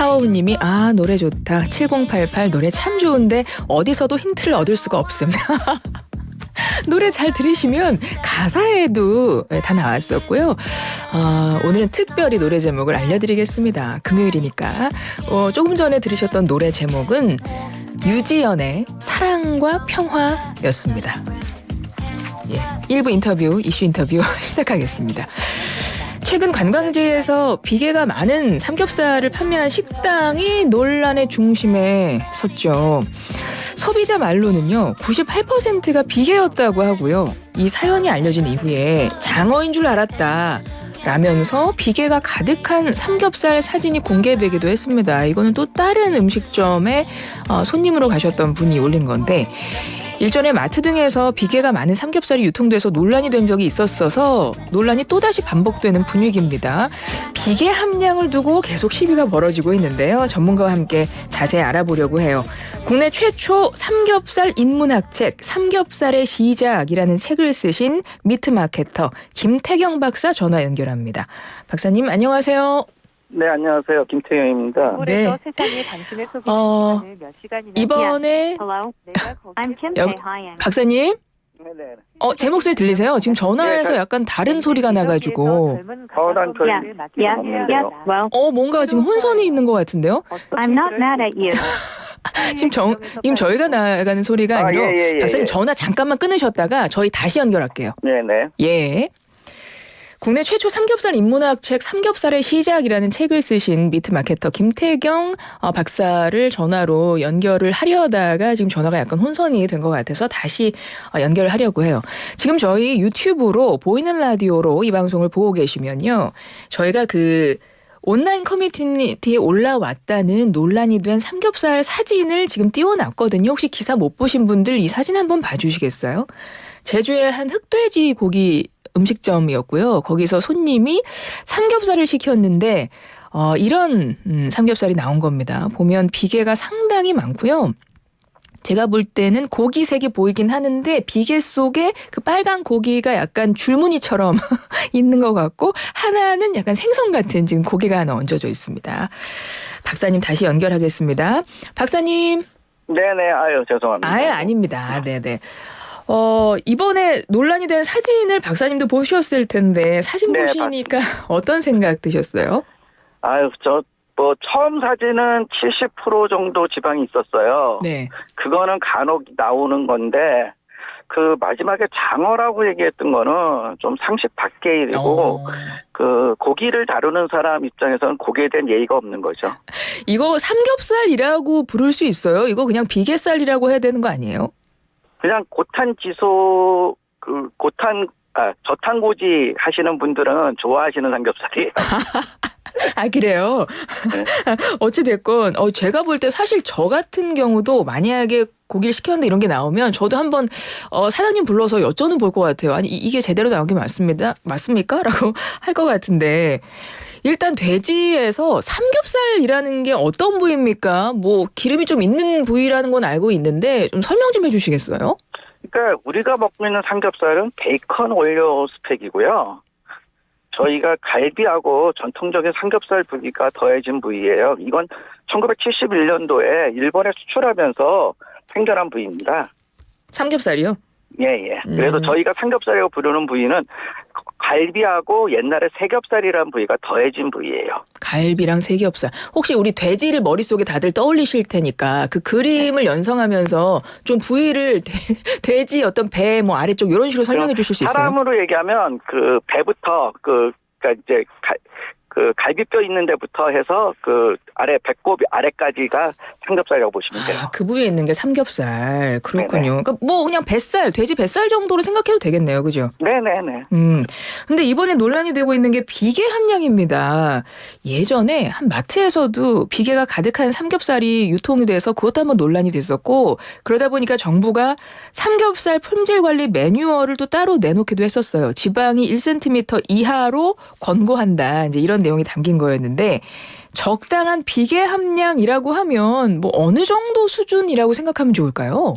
하오우님이 노래 좋다. 7088 노래 참 좋은데 어디서도 힌트를 얻을 수가 없습니다. 노래 잘 들으시면 가사에도 다 나왔었고요. 오늘은 특별히 노래 제목을 알려드리겠습니다. 금요일이니까. 조금 전에 들으셨던 노래 제목은 유지연의 사랑과 평화였습니다. 1부 인터뷰, 이슈 인터뷰 시작하겠습니다. 최근 관광지에서 비계가 많은 삼겹살을 판매한 식당이 논란의 중심에 섰죠. 소비자 말로는요, 98%가 비계였다고 하고요. 이 사연이 알려진 이후에 장어인 줄 알았다 라면서 비계가 가득한 삼겹살 사진이 공개되기도 했습니다. 이거는 또 다른 음식점에 손님으로 가셨던 분이 올린 건데, 일전에 마트 등에서 비계가 많은 삼겹살이 유통돼서 논란이 된 적이 있었어서 논란이 또다시 반복되는 분위기입니다. 비계 함량을 두고 계속 시비가 벌어지고 있는데요. 전문가와 함께 자세히 알아보려고 해요. 국내 최초 삼겹살 인문학책 삼겹살의 시작이라는 책을 쓰신 미트마케터 김태경 박사 전화 연결합니다. 박사님 안녕하세요. 네, 안녕하세요. 김태경입니다. 네. 세상에 당신의 소비 몇 시간이나 이번에 박사님 네네. 제 목소리 들리세요? 지금 전화에서 네, 약간 다른 소리가 나가지고 난 저희 없는데요. 뭔가 지금 혼선이 있는 것 같은데요? I'm not mad at you. 지금 저희가 나가는 소리가 아니라 박사님 전화 잠깐만 끊으셨다가 저희 다시 연결할게요. 네네. 예. 국내 최초 삼겹살 인문학 책 삼겹살의 시작이라는 책을 쓰신 미트마케터 김태경 박사를 전화로 연결을 하려다가 지금 전화가 약간 혼선이 된 것 같아서 다시 연결을 하려고 해요. 지금 저희 유튜브로 보이는 라디오로 이 방송을 보고 계시면요. 저희가 온라인 커뮤니티에 올라왔다는 논란이 된 삼겹살 사진을 지금 띄워놨거든요. 혹시 기사 못 보신 분들 이 사진 한번 봐주시겠어요? 제주의 한 흑돼지 고기 음식점이었고요. 거기서 손님이 삼겹살을 시켰는데 이런 삼겹살이 나온 겁니다. 보면 비계가 상당히 많고요. 제가 볼 때는 고기색이 보이긴 하는데 비계 속에 그 빨간 고기가 약간 줄무늬처럼 있는 것 같고 하나는 약간 생선 같은 지금 고기가 하나 얹어져 있습니다. 박사님 다시 연결하겠습니다. 박사님. 네네. 죄송합니다. 아닙니다. 네네. 이번에 논란이 된 사진을 박사님도 보셨을 텐데 사진 보시니까 봤습니다. 어떤 생각 드셨어요? 처음 사진은 70% 정도 지방이 있었어요. 네. 그거는 간혹 나오는 건데, 마지막에 장어라고 얘기했던 거는 좀 상식 밖의 일이고, 고기를 다루는 사람 입장에서는 고기에 대한 예의가 없는 거죠. 이거 삼겹살이라고 부를 수 있어요? 이거 그냥 비계살이라고 해야 되는 거 아니에요? 그냥 고탄지소, 저탄고지 하시는 분들은 좋아하시는 삼겹살이에요. 그래요? 네. 어찌됐건, 제가 볼 때 사실 저 같은 경우도 만약에 고기를 시켰는데 이런 게 나오면 저도 한번, 사장님 불러서 여쭤는 볼 것 같아요. 아니, 이게 제대로 나온 게 맞습니까? 라고 할 것 같은데. 일단 돼지에서 삼겹살이라는 게 어떤 부위입니까? 기름이 좀 있는 부위라는 건 알고 있는데 좀 설명 좀 해주시겠어요? 그러니까 우리가 먹고 있는 삼겹살은 베이컨 원료 스펙이고요. 저희가 갈비하고 전통적인 삼겹살 부위가 더해진 부위예요. 이건 1971년도에 일본에 수출하면서 생겨난 부위입니다. 삼겹살이요? 예. 그래서 저희가 삼겹살이라고 부르는 부위는 갈비하고 옛날에 새겹살이라는 부위가 더해진 부위예요. 갈비랑 새겹살. 혹시 우리 돼지를 머릿속에 다들 떠올리실 테니까 그 그림을 연상하면서 좀 부위를 돼지 어떤 배 아래쪽 이런 식으로 설명해 주실 수 있어요? 사람으로 얘기하면 배부터 그러니까 이제 갈비뼈 있는 데부터 해서 아래 배꼽 아래까지가 삼겹살이라고 보시면 돼요. 그 부위에 있는 게 삼겹살. 그렇군요. 네네. 그러니까 그냥 뱃살, 돼지 뱃살 정도로 생각해도 되겠네요. 그죠? 네네네. 근데 이번에 논란이 되고 있는 게 비계 함량입니다. 예전에 한 마트에서도 비계가 가득한 삼겹살이 유통이 돼서 그것도 한번 논란이 됐었고, 그러다 보니까 정부가 삼겹살 품질 관리 매뉴얼을 또 따로 내놓기도 했었어요. 지방이 1cm 이하로 권고한다. 이제 이런 내용이 담긴 거였는데, 적당한 비계 함량이라고 하면 어느 정도 수준이라고 생각하면 좋을까요?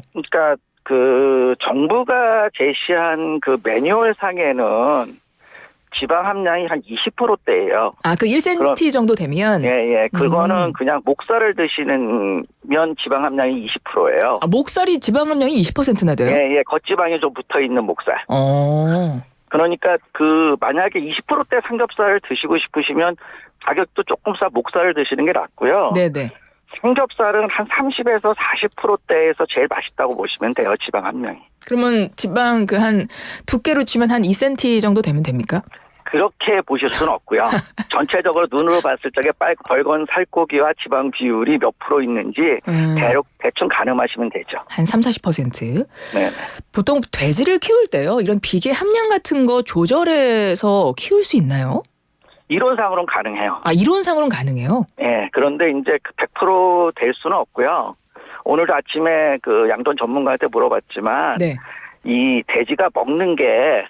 지방 함량이 한 20%대예요. 아, 그 1cm 정도 되면 예. 그거는 그냥 목살을 드시는 면 지방 함량이 20%예요. 아, 목살이 지방 함량이 20%나 돼요? 예. 겉지방이 좀 붙어 있는 목살. 어. 그러니까 만약에 20%대 삼겹살을 드시고 싶으시면 가격도 조금 싸 목살을 드시는 게 낫고요. 네네. 삼겹살은 한 30에서 40%대에서 제일 맛있다고 보시면 돼요. 지방 함량이. 그러면 지방 한 두께로 치면 한 2cm 정도 되면 됩니까? 그렇게 보실 수는 없고요. 전체적으로 눈으로 봤을 적에 벌건 살코기와 지방 비율이 몇 프로 있는지 대충 가늠하시면 되죠. 한 30-40%. 네. 보통 돼지를 키울 때요. 이런 비계 함량 같은 거 조절해서 키울 수 있나요? 이론상으로는 가능해요. 아, 이론상으로는 가능해요? 네. 그런데 이제 100%될 수는 없고요. 오늘도 아침에 양돈 전문가한테 물어봤지만 네. 이 돼지가 먹는 게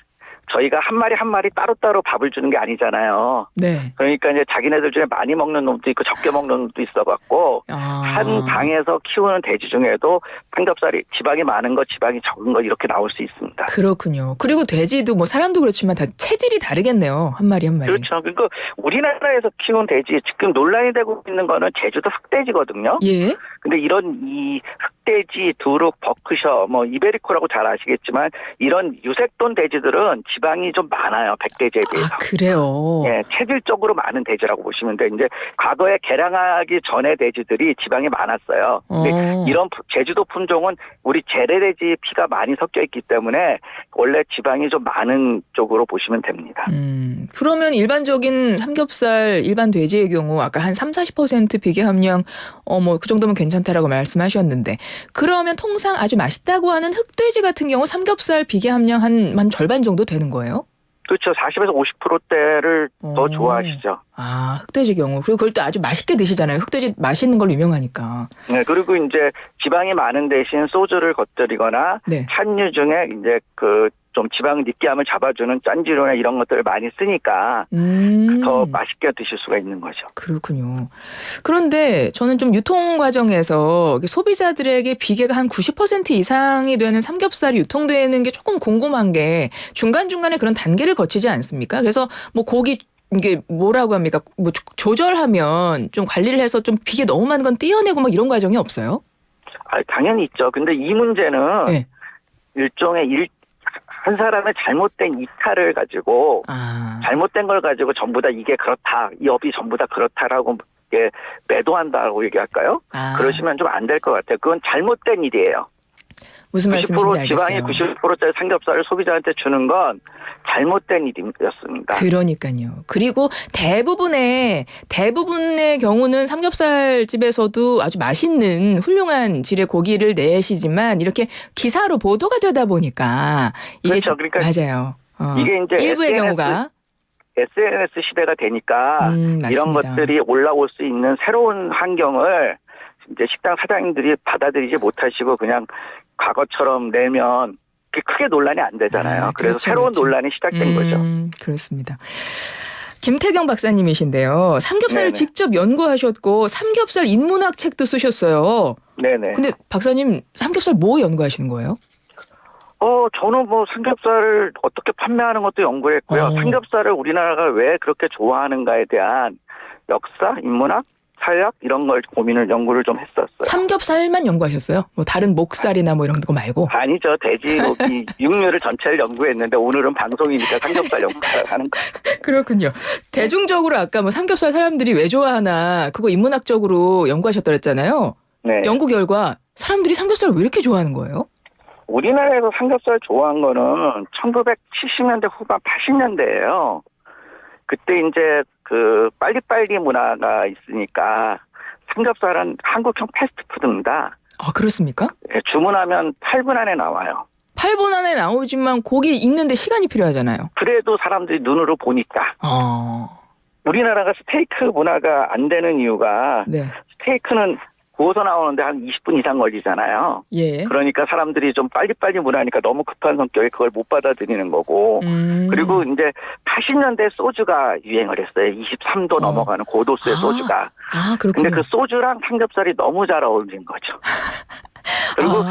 저희가 한 마리 한 마리 따로따로 밥을 주는 게 아니잖아요. 네. 그러니까 이제 자기네들 중에 많이 먹는 놈도 있고 적게 먹는 놈도 있어갖고 한 방에서 키우는 돼지 중에도 삼겹살이 지방이 많은 거, 지방이 적은 거 이렇게 나올 수 있습니다. 그렇군요. 그리고 돼지도 사람도 그렇지만 다 체질이 다르겠네요. 한 마리 한 마리. 그렇죠. 그러니까 우리나라에서 키운 돼지 지금 논란이 되고 있는 거는 제주도 흑돼지거든요. 예. 근데 이런 이 흑돼지, 두룩, 버크셔, 이베리코라고 잘 아시겠지만 이런 유색돈 돼지들은 지방이 좀 많아요. 백돼지에 비해서. 아, 그래요? 예, 체질적으로 많은 돼지라고 보시면 돼. 이제 과거에 개량하기 전에 돼지들이 지방이 많았어요. 근데 이런 제주도 품종은 우리 재래돼지 피가 많이 섞여 있기 때문에 원래 지방이 좀 많은 쪽으로 보시면 됩니다. 그러면 일반적인 삼겹살, 일반 돼지의 경우 아까 한 30-40% 비계 함량 그 정도면 괜찮다라고 말씀하셨는데 그러면 통상 아주 맛있다고 하는 흑돼지 같은 경우 삼겹살 비계 함량 한 절반 정도 되는 거예요? 그렇죠. 40에서 50%대를 더 좋아하시죠. 아, 흑돼지 경우. 그리고 그걸 또 아주 맛있게 드시잖아요. 흑돼지 맛있는 걸로 유명하니까. 네, 그리고 이제 지방이 많은 대신 소주를 곁들이거나 네. 찬류 중에 이제 좀 지방 느끼함을 잡아주는 짠지로나 이런 것들을 많이 쓰니까 더 맛있게 드실 수가 있는 거죠. 그렇군요. 그런데 저는 좀 유통 과정에서 소비자들에게 비계가 한 90% 이상이 되는 삼겹살이 유통되는 게 조금 궁금한 게 중간중간에 그런 단계를 거치지 않습니까? 그래서 고기 이게 뭐라고 합니까? 조절하면 좀 관리를 해서 좀 비계 너무 많은 건 떼어내고 이런 과정이 없어요? 아, 당연히 있죠. 근데 이 문제는 네. 일종의 한 사람의 잘못된 이탈을 가지고 잘못된 걸 가지고 전부 다 이게 그렇다, 이 업이 전부 다 그렇다라고 매도한다고 얘기할까요? 그러시면 좀 안 될 것 같아요. 그건 잘못된 일이에요. 무슨 말씀이신지 알겠어요. 지방이 90%짜리 삼겹살을 소비자한테 주는 건 잘못된 일이었습니다. 그러니까요. 그리고 대부분의 경우는 삼겹살 집에서도 아주 맛있는 훌륭한 질의 고기를 내시지만 이렇게 기사로 보도가 되다 보니까 이게 그렇죠. 그러니까 맞아요. 이게 이제 일부의 경우가 SNS 시대가 되니까 이런 것들이 올라올 수 있는 새로운 환경을 이제 식당 사장님들이 받아들이지 못하시고 그냥 과거처럼 내면 크게 논란이 안 되잖아요. 그래서 새로운 논란이 시작된 거죠. 그렇습니다. 김태경 박사님이신데요. 삼겹살을 네네. 직접 연구하셨고 삼겹살 인문학 책도 쓰셨어요. 네네. 근데 박사님 삼겹살 뭐 연구하시는 거예요? 저는 삼겹살을 어떻게 판매하는 것도 연구했고요. 삼겹살을 우리나라가 왜 그렇게 좋아하는가에 대한 역사, 인문학, 사회학 이런 걸 연구를 좀 했었어요. 삼겹살만 연구하셨어요? 다른 목살이나 이런 거 말고? 아니죠. 돼지, 고기, 육류를 전체를 연구했는데 오늘은 방송이니까 삼겹살 연구하는 거예요. 그렇군요. 대중적으로 아까 삼겹살 사람들이 왜 좋아하나 그거 인문학적으로 연구하셨다 그랬잖아요. 네. 연구 결과 사람들이 삼겹살을 왜 이렇게 좋아하는 거예요? 우리나라에서 삼겹살 좋아한 거는 1970년대 후반 80년대예요. 그때 이제 빨리빨리 문화가 있으니까 삼겹살은 한국형 패스트푸드입니다. 아, 그렇습니까? 네, 주문하면 8분 안에 나와요. 8분 안에 나오지만 고기 익는데 시간이 필요하잖아요. 그래도 사람들이 눈으로 보니까. 우리나라가 스테이크 문화가 안 되는 이유가 네. 스테이크는 구워서 나오는데 한 20분 이상 걸리잖아요. 예. 그러니까 사람들이 좀 빨리빨리 문화니까 너무 급한 성격에 그걸 못 받아들이는 거고. 그리고 이제 80년대 소주가 유행을 했어요. 23도 넘어가는 고도수의 소주가. 아, 그렇군요. 근데 그 소주랑 삼겹살이 너무 잘 어울린 거죠. 그리고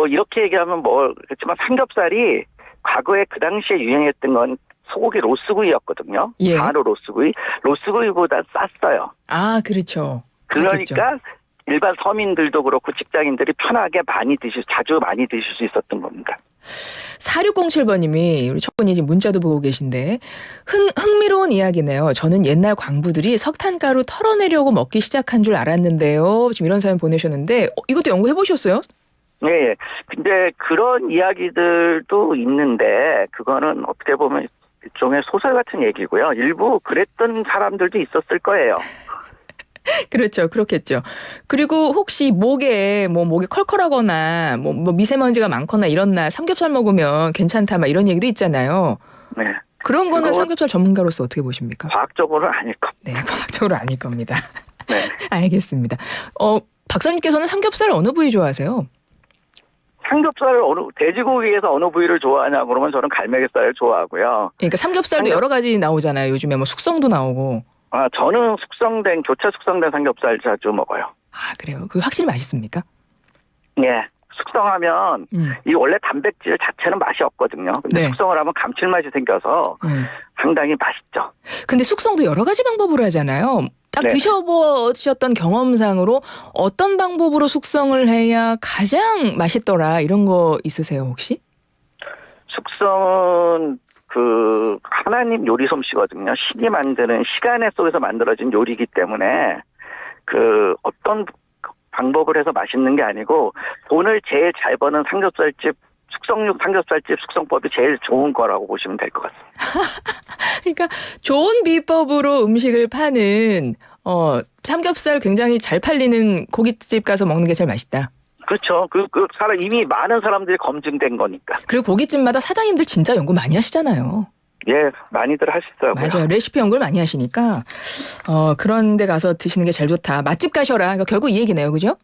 이렇게 얘기하면 그렇지만 삼겹살이 과거에 그 당시에 유행했던 건 소고기 로스구이였거든요. 예. 한우 로스구이. 로스구이보다 쌌어요. 아, 그렇죠. 그렇겠죠. 그러니까 일반 서민들도 그렇고 직장인들이 편하게 자주 많이 드실 수 있었던 겁니다. 4607번님이 우리 첫 분이 지금 문자도 보고 계신데 흥미로운 이야기네요. 저는 옛날 광부들이 석탄가루 털어내려고 먹기 시작한 줄 알았는데요. 지금 이런 사연 보내셨는데 이것도 연구해 보셨어요? 네. 근데 그런 이야기들도 있는데 그거는 어떻게 보면 일종의 소설 같은 얘기고요. 일부 그랬던 사람들도 있었을 거예요. 그렇죠. 그렇겠죠. 그리고 혹시 목에 컬컬하거나 뭐 미세먼지가 많거나 이런 날 삼겹살 먹으면 괜찮다 막 이런 얘기도 있잖아요. 네. 그런 거는 그거 삼겹살 전문가로서 어떻게 보십니까? 과학적으로는 아닐 겁니다. 네, 과학적으로 아닐 겁니다. 네. 알겠습니다. 박사님께서는 삼겹살 어느 부위 좋아하세요? 삼겹살을 돼지고기에서 어느 부위를 좋아하냐 그러면 저는 갈매기살을 좋아하고요. 그러니까 삼겹살도 여러 가지 나오잖아요. 요즘에 뭐 숙성도 나오고. 저는 교차 숙성된 삼겹살 자주 먹어요. 아, 그래요? 그게 확실히 맛있습니까? 예. 숙성하면 이 원래 단백질 자체는 맛이 없거든요. 근데 네. 숙성을 하면 감칠맛이 생겨서 상당히 맛있죠. 근데 숙성도 여러 가지 방법으로 하잖아요. 딱 네. 드셔보셨던 경험상으로 어떤 방법으로 숙성을 해야 가장 맛있더라 이런 거 있으세요 혹시? 숙성은 하나님 요리 솜씨거든요. 신이 만드는 시간의 속에서 만들어진 요리이기 때문에 어떤 방법을 해서 맛있는 게 아니고 돈을 제일 잘 버는 삼겹살집 숙성법이 제일 좋은 거라고 보시면 될 것 같습니다. 그러니까 좋은 비법으로 음식을 파는 삼겹살 굉장히 잘 팔리는 고깃집 가서 먹는 게 제일 맛있다. 그렇죠. 이미 많은 사람들이 검증된 거니까. 그리고 고깃집마다 사장님들 진짜 연구 많이 하시잖아요. 예, 많이들 하시더라고요. 맞아요. 레시피 연구를 많이 하시니까 그런 데 가서 드시는 게 제일 좋다. 맛집 가셔라. 그러니까 결국 이 얘기네요. 그죠?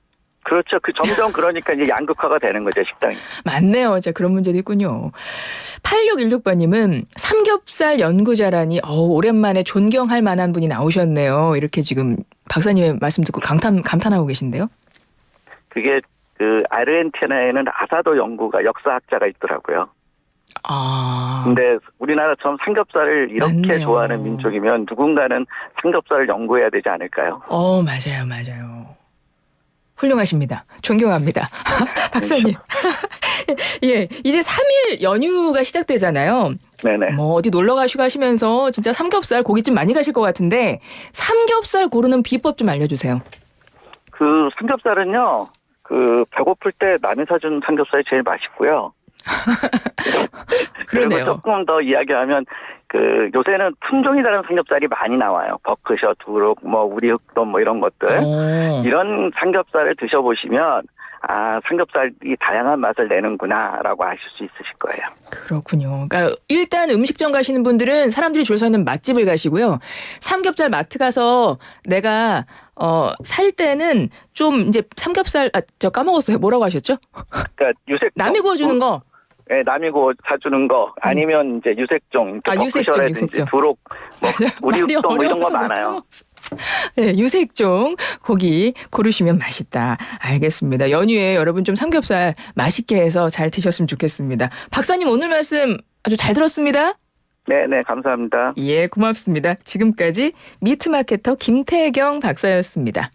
그렇죠. 점점 그러니까 이제 양극화가 되는 거죠, 식당이. 맞네요. 진짜 그런 문제도 있군요. 8616번님은 삼겹살 연구자라니 오랜만에 존경할 만한 분이 나오셨네요. 이렇게 지금 박사님의 말씀 듣고 감탄하고 계신데요. 그게 아르헨티나에는 아사도 역사학자가 있더라고요. 근데 우리나라처럼 삼겹살을 이렇게 맞네요. 좋아하는 민족이면 누군가는 삼겹살을 연구해야 되지 않을까요? 맞아요. 훌륭하십니다. 존경합니다. 박사님. 예, 이제 3일 연휴가 시작되잖아요. 네네. 어디 놀러 가시면서 진짜 삼겹살 고깃집 많이 가실 것 같은데 삼겹살 고르는 비법 좀 알려주세요. 삼겹살은요, 배고플 때 남이 사준 삼겹살이 제일 맛있고요. 그러네요. 그리고 조금 더 이야기하면 요새는 품종이 다른 삼겹살이 많이 나와요. 버크셔, 두룩, 우리 흑돔 이런 것들. 이런 삼겹살을 드셔보시면 삼겹살이 다양한 맛을 내는구나라고 아실 수 있으실 거예요. 그렇군요. 그러니까 일단 음식점 가시는 분들은 사람들이 줄 서 있는 맛집을 가시고요. 삼겹살 마트 가서 내가 살 때는 좀 이제 삼겹살 저 까먹었어요. 뭐라고 하셨죠? 그러니까 남이 구워주는 거. 네, 남이 사주는 거 아니면 이제 유색종, 버크셔라든지 두룩, 우리 흑돔 이런 거 많아요. 네, 유색종 고기 고르시면 맛있다. 알겠습니다. 연휴에 여러분 좀 삼겹살 맛있게 해서 잘 드셨으면 좋겠습니다. 박사님 오늘 말씀 아주 잘 들었습니다. 네, 감사합니다. 예, 고맙습니다. 지금까지 미트마케터 김태경 박사였습니다.